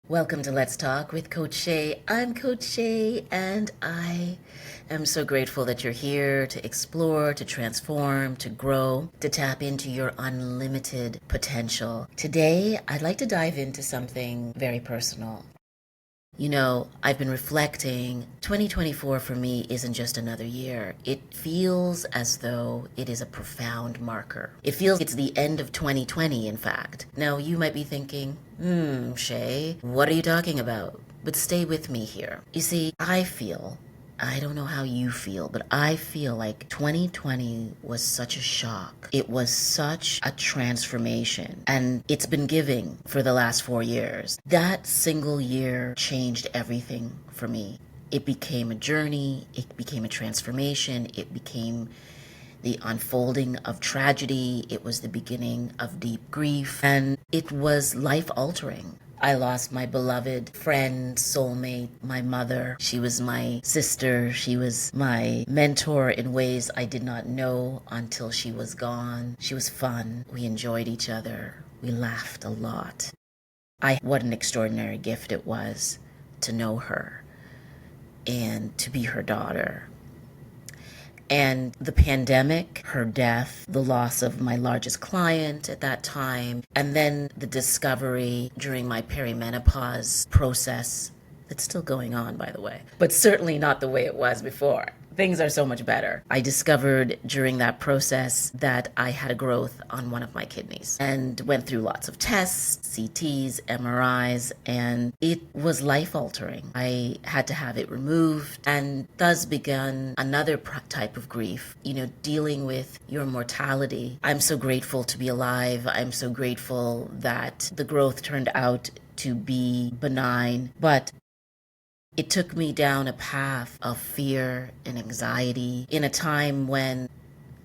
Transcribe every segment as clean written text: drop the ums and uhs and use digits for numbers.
Welcome to Let's Talk with Coach Shay. I'm Coach Shay, and I am so grateful that you're here to explore, to transform, to grow, to tap into your unlimited potential. Today, I'd like to dive into something very personal. You know, I've been reflecting. 2024 for me isn't just another year. It feels as though it is a profound marker. It feels it's the end of 2020, in fact. Now, you might be thinking, Shay, what are you talking about? But stay with me here. You see, I don't know how you feel, but I feel like 2020 was such a shock. It was such a transformation, and it's been giving for the last 4 years. That single year changed everything for me. It became a journey, it became a transformation, it became the unfolding of tragedy, it was the beginning of deep grief, and it was life altering. I lost my beloved friend, soulmate, my mother. She was my sister. She was my mentor in ways I did not know until she was gone. She was fun. We enjoyed each other. We laughed a lot. What an extraordinary gift it was to know her and to be her daughter. And the pandemic, her death, the loss of my largest client at that time, and then the discovery during my perimenopause process that's still going on, by the way, but certainly not the way it was before. Things are so much better. I discovered during that process that I had a growth on one of my kidneys and went through lots of tests, CTs, MRIs, and it was life altering. I had to have it removed, and thus began another type of grief, dealing with your mortality. I'm so grateful to be alive. I'm so grateful that the growth turned out to be benign, but it took me down a path of fear and anxiety in a time when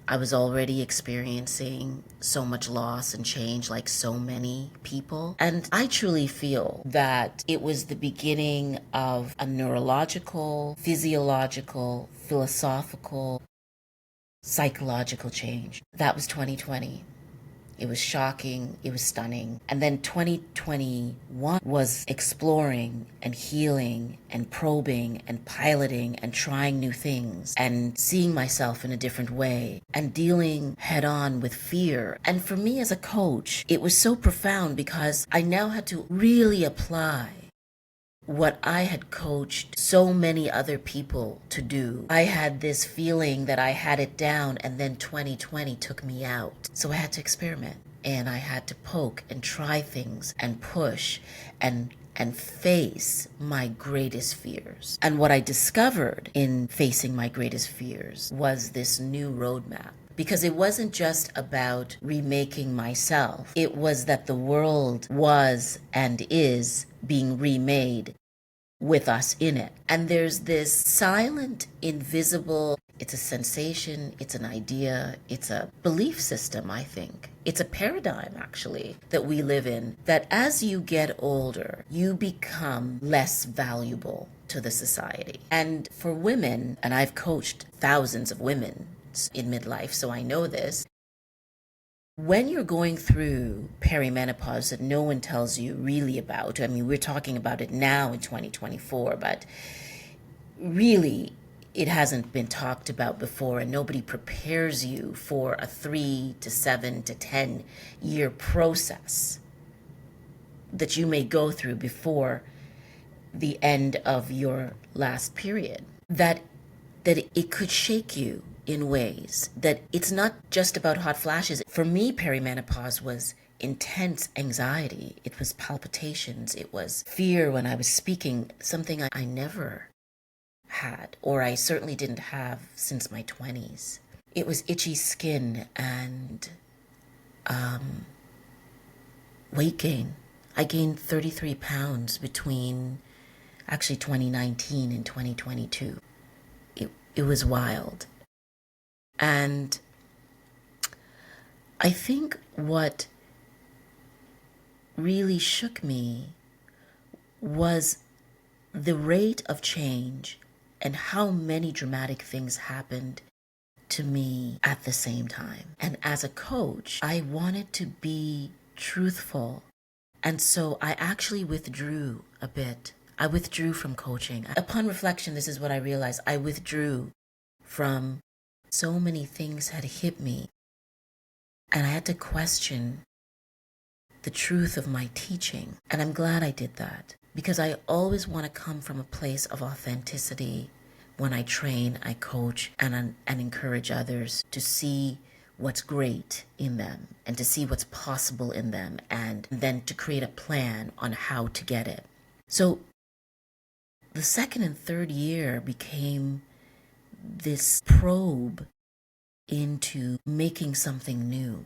I was already experiencing so much loss and change like so many people. And I truly feel that it was the beginning of a neurological, physiological, philosophical, psychological change. That was 2020. It was shocking. It was stunning. And then 2021 was exploring and healing and probing and piloting and trying new things and seeing myself in a different way and dealing head on with fear. And for me as a coach, it was so profound because I now had to really apply what I had coached so many other people to do. I had this feeling that I had it down, and then 2020 took me out. So I had to experiment, and I had to poke and try things and push and face my greatest fears. And what I discovered in facing my greatest fears was this new roadmap. Because it wasn't just about remaking myself. It was that the world was and is being remade with us in it. And there's this silent, invisible, it's a sensation, it's an idea, it's a belief system, I think. It's a paradigm, actually, that we live in, that as you get older, you become less valuable to the society. And for women, and I've coached thousands of women in midlife, so I know this. When you're going through perimenopause that no one tells you really about, I mean, we're talking about it now in 2024, but really it hasn't been talked about before, and nobody prepares you for a 3 to 7 to 10 year process that you may go through before the end of your last period. That it could shake you in ways that it's not just about hot flashes. For me, perimenopause was intense anxiety. It was palpitations. It was fear when I was speaking, something I never had, or I certainly didn't have since my 20s. It was itchy skin and weight gain. I gained 33 pounds between actually 2019 and 2022. It was wild. And I think what really shook me was the rate of change and how many dramatic things happened to me at the same time. And as a coach, I wanted to be truthful. And so I actually withdrew a bit. I withdrew from coaching. Upon reflection, this is what I realized. I withdrew from so many things had hit me, and I had to question the truth of my teaching. And I'm glad I did that, because I always want to come from a place of authenticity when I train, I coach, and encourage others to see what's great in them and to see what's possible in them, and then to create a plan on how to get it. So the second and third year became this probe into making something new.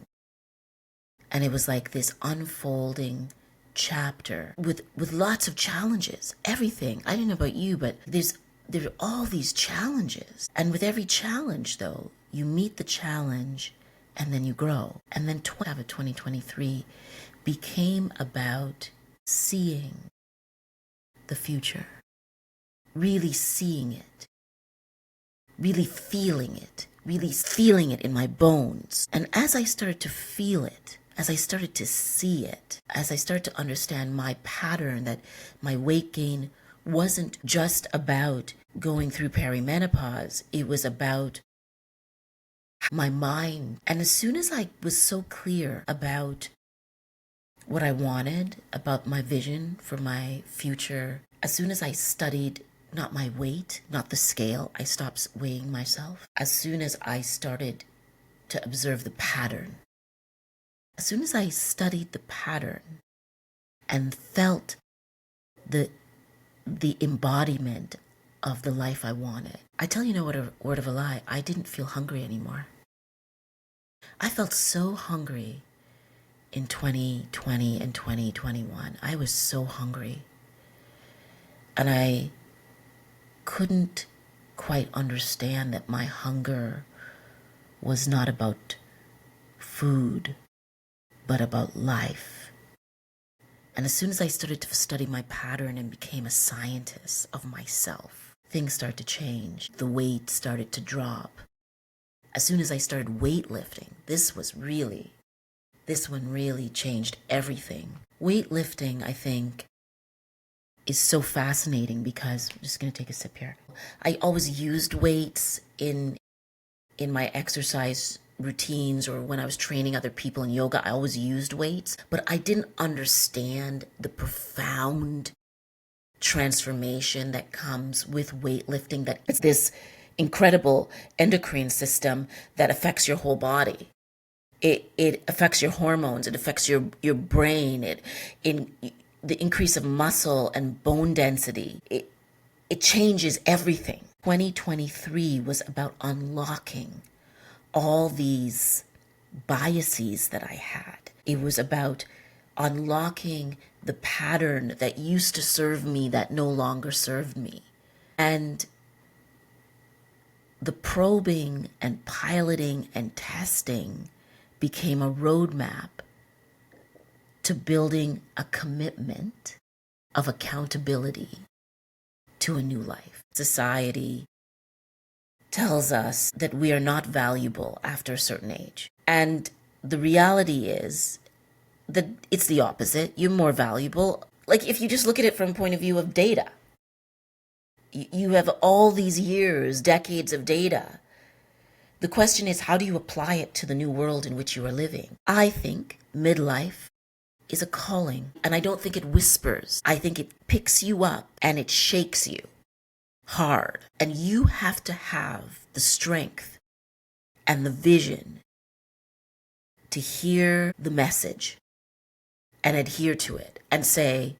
And it was like this unfolding chapter with lots of challenges, everything. I don't know about you, but there are all these challenges. And with every challenge, though, you meet the challenge and then you grow. And then 2023 became about seeing the future, really seeing it, really feeling it in my bones. And as I started to feel it, as I started to see it, as I started to understand my pattern, that my weight gain wasn't just about going through perimenopause, it was about my mind. And as soon as I was so clear about what I wanted, about my vision for my future, as soon as I studied not my weight, not the scale, I stopped weighing myself. As soon as I started to observe the pattern, as soon as I studied the pattern and felt the embodiment of the life I wanted, I tell you no word of a lie, I didn't feel hungry anymore. I felt so hungry in 2020 and 2021. I was so hungry. And I couldn't quite understand that my hunger was not about food, but about life. And as soon as I started to study my pattern and became a scientist of myself, things started to change. The weight started to drop. As soon as I started weightlifting, this one really changed everything. Weightlifting, I think, is so fascinating because, I'm just going to take a sip here. I always used weights in my exercise routines, or when I was training other people in yoga, I always used weights, but I didn't understand the profound transformation that comes with weightlifting, that it's this incredible endocrine system that affects your whole body. It affects your hormones, it affects your brain, the increase of muscle and bone density. It changes everything. 2023 was about unlocking all these biases that I had. It was about unlocking the pattern that used to serve me that no longer served me. And the probing and piloting and testing became a roadmap to building a commitment of accountability to a new life. Society tells us that we are not valuable after a certain age. And the reality is that it's the opposite. You're more valuable. Like, if you just look at it from a point of view of data, you have all these years, decades of data. The question is, how do you apply it to the new world in which you are living? I think midlife is a calling, and I don't think it whispers. I think it picks you up and it shakes you hard. And you have to have the strength and the vision to hear the message and adhere to it and say,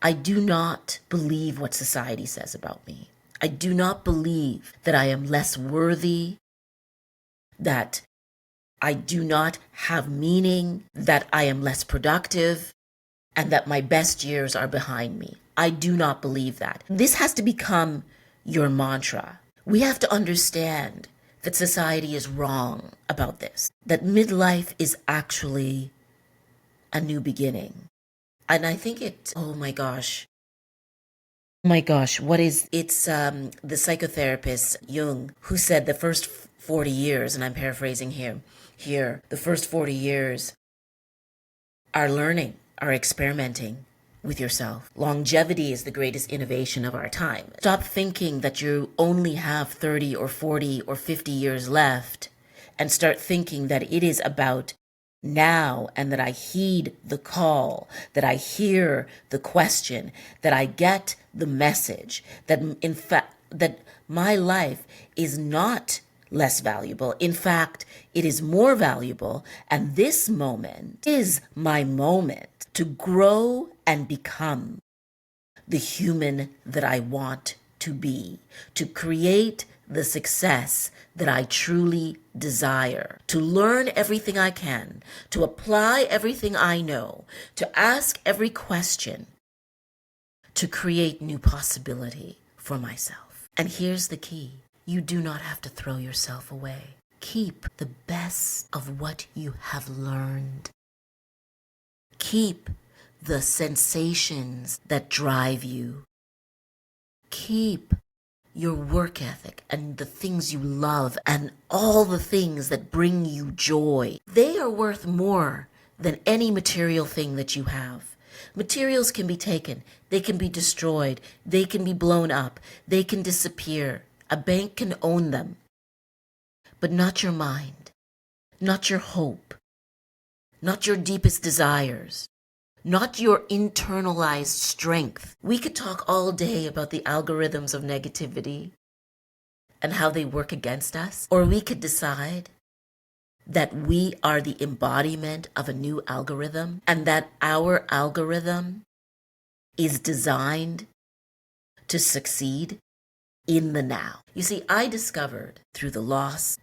I do not believe what society says about me. I do not believe that I am less worthy, that I do not have meaning, that I am less productive, and that my best years are behind me. I do not believe that. This has to become your mantra. We have to understand that society is wrong about this, that midlife is actually a new beginning. And I think oh my gosh, it's the psychotherapist Jung who said the first 40 years, and I'm paraphrasing here, the first 40 years are learning, are experimenting. with yourself. Longevity is the greatest innovation of our time. Stop thinking that you only have 30 or 40 or 50 years left and start thinking that it is about now, and that I heed the call, that I hear the question, that I get the message, that in fact, that my life is not less valuable. In fact, it is more valuable. And this moment is my moment to grow and become the human that I want to be, to create the success that I truly desire, to learn everything I can, to apply everything I know, to ask every question, to create new possibility for myself. And here's the key. You do not have to throw yourself away. Keep the best of what you have learned. Keep the sensations that drive you. Keep your work ethic and the things you love and all the things that bring you joy. They are worth more than any material thing that you have. Materials can be taken, they can be destroyed, they can be blown up, they can disappear. A bank can own them, but not your mind, not your hope, not your deepest desires, not your internalized strength. We could talk all day about the algorithms of negativity and how they work against us, or we could decide that we are the embodiment of a new algorithm and that our algorithm is designed to succeed in the now. You see, I discovered through the losses,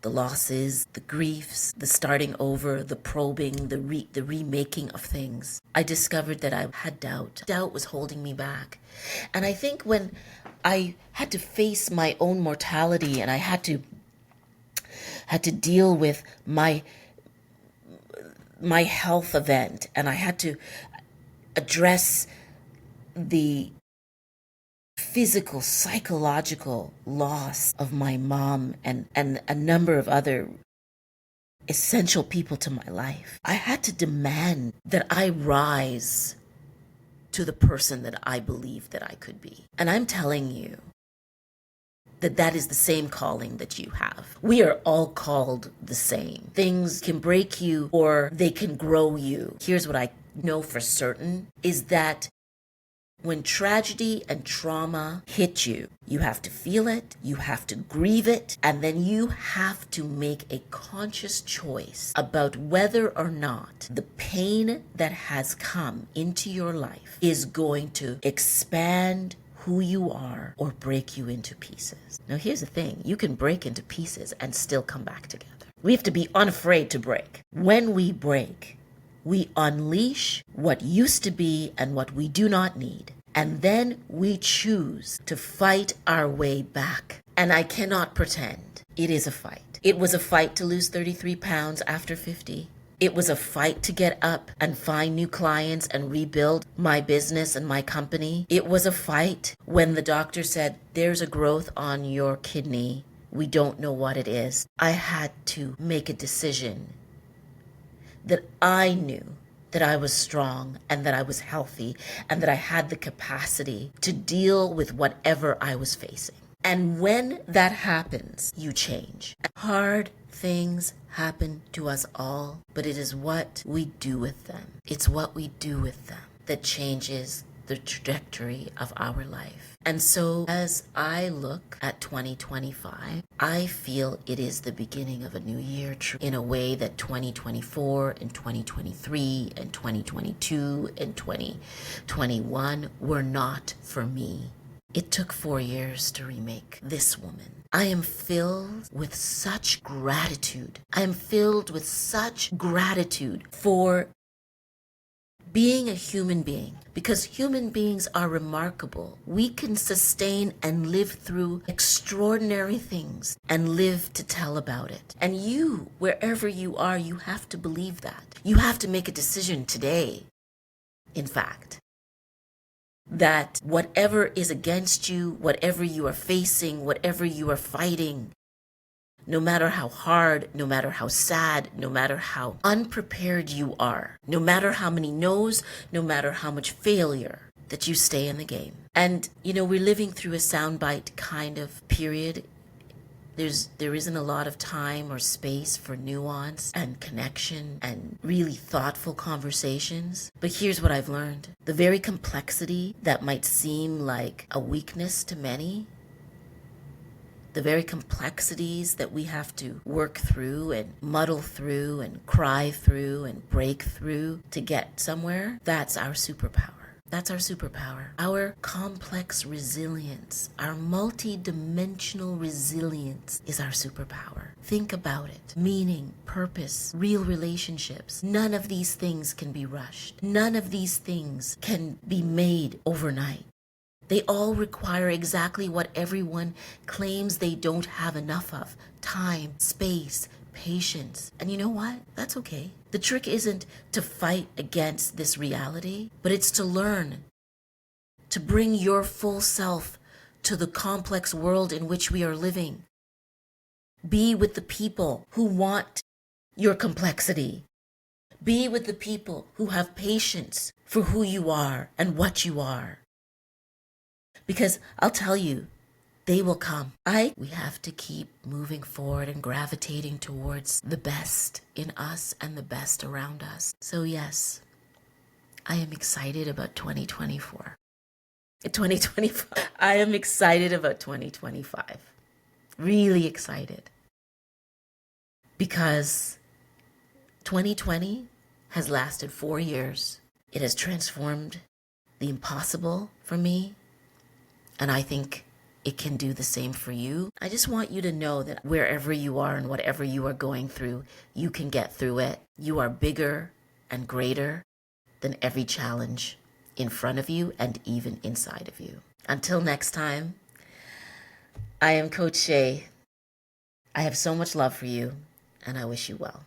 the griefs, the starting over, the probing, the remaking of things, I discovered that I had doubt. Doubt was holding me back. And I think when I had to face my own mortality and I had to deal with my health event and I had to address the physical, psychological loss of my mom and a number of other essential people to my life, I had to demand that I rise to the person that I believed that I could be. And I'm telling you that that is the same calling that you have. We are all called the same. Things can break you or they can grow you. Here's what I know for certain is that when tragedy and trauma hit you, you have to feel it, you have to grieve it, and then you have to make a conscious choice about whether or not the pain that has come into your life is going to expand who you are or break you into pieces. Now here's the thing, you can break into pieces and still come back together. We have to be unafraid to break. When we break, we unleash what used to be and what we do not need. And then we choose to fight our way back. And I cannot pretend it is a fight. It was a fight to lose 33 pounds after 50. It was a fight to get up and find new clients and rebuild my business and my company. It was a fight when the doctor said, there's a growth on your kidney. We don't know what it is. I had to make a decision that I knew that I was strong and that I was healthy and that I had the capacity to deal with whatever I was facing. And when that happens, you change. Hard things happen to us all, but it is what we do with them. It's what we do with them that changes the trajectory of our life. And so as I look at 2025, I feel it is the beginning of a new year in a way that 2024 and 2023 and 2022 and 2021 were not for me. It took 4 years to remake this woman. I am filled with such gratitude. I am filled with such gratitude for being a human being, because human beings are remarkable. We can sustain and live through extraordinary things and live to tell about it. And you, wherever you are, you have to believe that. You have to make a decision today, in fact, that whatever is against you, whatever you are facing, whatever you are fighting, no matter how hard, no matter how sad, no matter how unprepared you are, no matter how many no's, no matter how much failure, that you stay in the game. And, we're living through a soundbite kind of period. There isn't a lot of time or space for nuance and connection and really thoughtful conversations. But here's what I've learned. The very complexity that might seem like a weakness to many, the very complexities that we have to work through and muddle through and cry through and break through to get somewhere, that's our superpower. That's our superpower. Our complex resilience, our multi-dimensional resilience is our superpower. Think about it. Meaning, purpose, real relationships. None of these things can be rushed. None of these things can be made overnight. They all require exactly what everyone claims they don't have enough of: time, space, patience. And you know what? That's okay. The trick isn't to fight against this reality, but it's to learn, to bring your full self to the complex world in which we are living. Be with the people who want your complexity. Be with the people who have patience for who you are and what you are. Because I'll tell you, they will come. We have to keep moving forward and gravitating towards the best in us and the best around us. So yes, I am excited about 2024. 2025. I am excited about 2025. Really excited. Because 2020 has lasted 4 years. It has transformed the impossible for me. And I think it can do the same for you. I just want you to know that wherever you are and whatever you are going through, you can get through it. You are bigger and greater than every challenge in front of you and even inside of you. Until next time, I am Coach Shay. I have so much love for you, and I wish you well.